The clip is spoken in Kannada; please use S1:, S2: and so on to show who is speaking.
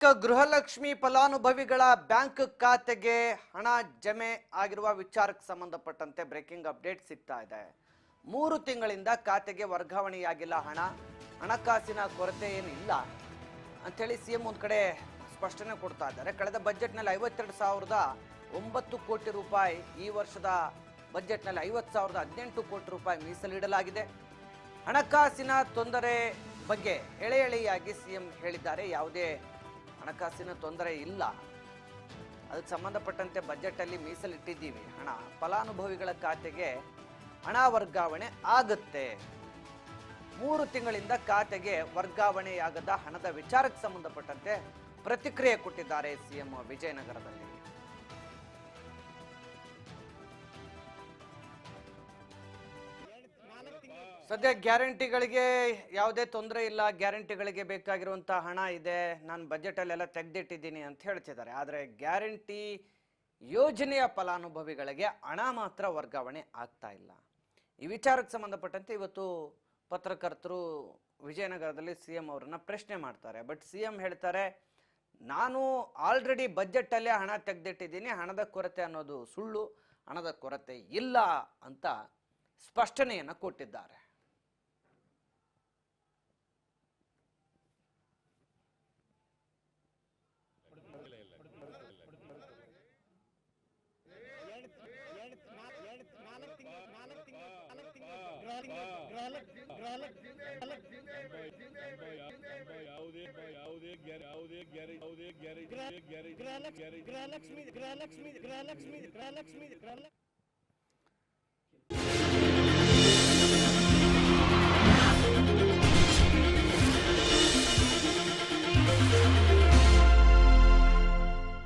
S1: ಗೃಹಲಕ್ಷ್ಮಿ ಫಲಾನುಭವಿಗಳ ಬ್ಯಾಂಕ್ ಖಾತೆಗೆ ಹಣ ಜಮೆ ಆಗಿರುವ ವಿಚಾರಕ್ಕೆ ಸಂಬಂಧಪಟ್ಟಂತೆ ಬ್ರೇಕಿಂಗ್ ಅಪ್ಡೇಟ್ ಸಿಗ್ತಾ ಇದೆ. 3 ತಿಂಗಳಿಂದ ಖಾತೆಗೆ ವರ್ಗಾವಣೆಯಾಗಿಲ್ಲ ಹಣ, ಹಣಕಾಸಿನ ಕೊರತೆ ಏನಿಲ್ಲ ಅಂತೇಳಿ ಸಿಎಂ ಒಂದು ಕಡೆ ಸ್ಪಷ್ಟನೆ ಕೊಡ್ತಾ ಇದ್ದಾರೆ. ಕಳೆದ ಬಜೆಟ್ನಲ್ಲಿ 52,009 ಕೋಟಿ ರೂಪಾಯಿ, ಈ ವರ್ಷದ ಬಜೆಟ್ನಲ್ಲಿ 50,018 ಕೋಟಿ ರೂಪಾಯಿ ಮೀಸಲಿಡಲಾಗಿದೆ. ಹಣಕಾಸಿನ ತೊಂದರೆ ಬಗ್ಗೆ ಎಳೆಯಾಗಿ ಸಿಎಂ ಹೇಳಿದ್ದಾರೆ. ಯಾವುದೇ ಹಣಕಾಸಿನ ತೊಂದರೆ ಇಲ್ಲ, ಅದಕ್ಕೆ ಸಂಬಂಧಪಟ್ಟಂತೆ ಬಜೆಟಲ್ಲಿ ಮೀಸಲಿಟ್ಟಿದ್ದೀವಿ ಹಣ, ಫಲಾನುಭವಿಗಳ ಖಾತೆಗೆ ಹಣ ವರ್ಗಾವಣೆ ಆಗುತ್ತೆ. 3 ತಿಂಗಳಿಂದ ಖಾತೆಗೆ ವರ್ಗಾವಣೆಯಾಗದ ಹಣದ ವಿಚಾರಕ್ಕೆ ಸಂಬಂಧಪಟ್ಟಂತೆ ಪ್ರತಿಕ್ರಿಯೆ ಕೊಟ್ಟಿದ್ದಾರೆ ಸಿಎಂ ವಿಜಯನಗರದಲ್ಲಿ. ಸದ್ಯ ಗ್ಯಾರಂಟಿಗಳಿಗೆ ಯಾವುದೇ ತೊಂದರೆ ಇಲ್ಲ, ಗ್ಯಾರಂಟಿಗಳಿಗೆ ಬೇಕಾಗಿರುವಂಥ ಹಣ ಇದೆ, ನಾನು ಬಜೆಟಲ್ಲೆಲ್ಲ ತೆಗೆದಿಟ್ಟಿದ್ದೀನಿ ಅಂತ ಹೇಳ್ತಿದ್ದಾರೆ. ಆದರೆ ಗ್ಯಾರಂಟಿ ಯೋಜನೆಯ ಫಲಾನುಭವಿಗಳಿಗೆ ಹಣ ಮಾತ್ರ ವರ್ಗಾವಣೆ ಆಗ್ತಾ ಇಲ್ಲ. ಈ ವಿಚಾರಕ್ಕೆ ಸಂಬಂಧಪಟ್ಟಂತೆ ಇವತ್ತು ಪತ್ರಕರ್ತರು ವಿಜಯನಗರದಲ್ಲಿ ಸಿಎಂ ಅವರನ್ನ ಪ್ರಶ್ನೆ ಮಾಡ್ತಾರೆ. ಬಟ್ ಸಿಎಂ ಹೇಳ್ತಾರೆ, ನಾನು ಆಲ್ರೆಡಿ ಬಜೆಟಲ್ಲೇ ಹಣ ತೆಗೆದಿಟ್ಟಿದ್ದೀನಿ, ಹಣದ ಕೊರತೆ ಅನ್ನೋದು ಸುಳ್ಳು, ಹಣದ ಕೊರತೆ ಇಲ್ಲ ಅಂತ ಸ್ಪಷ್ಟನೆಯನ್ನು ಕೊಟ್ಟಿದ್ದಾರೆ.
S2: ಗೃಹಲಕ್ಷ್ಮಿ